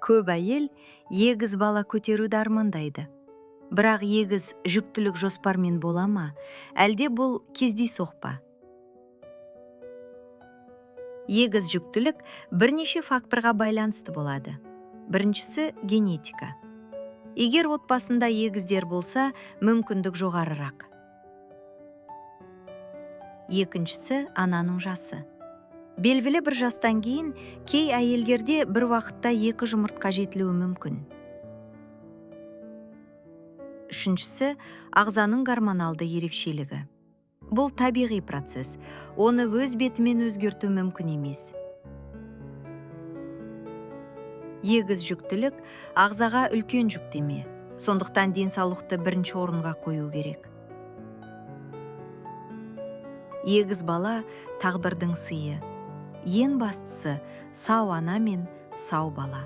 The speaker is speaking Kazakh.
Көп әйел егіз бала көтеруді армандайды. Бірақ егіз жүктілік жоспармен бола ма, әлде бұл кездейсоқ па? Егіз жүктілік бірнеше факторға байланысты болады. Біріншісі генетика. Егер отбасында егіздер болса, мүмкіндік жоғарырақ. Екіншісі ананың жасы. Белгілі бір жастан кейін кей әйелдерде бір уақытта 2 жұмыртқа жетілуі мүмкін. Үшіншісі ағзаның гормоналды ерекшелігі. Бұл табиғи процесс, оны өз бетімен өзгерту мүмкін емес. Егіз жүктілік ағзаға үлкен жүктеме, сондықтан денсаулықты бірінші орынға қою керек. Егіз бала тағдырдың сыйы. Ең бастысы сау ана мен сау бала.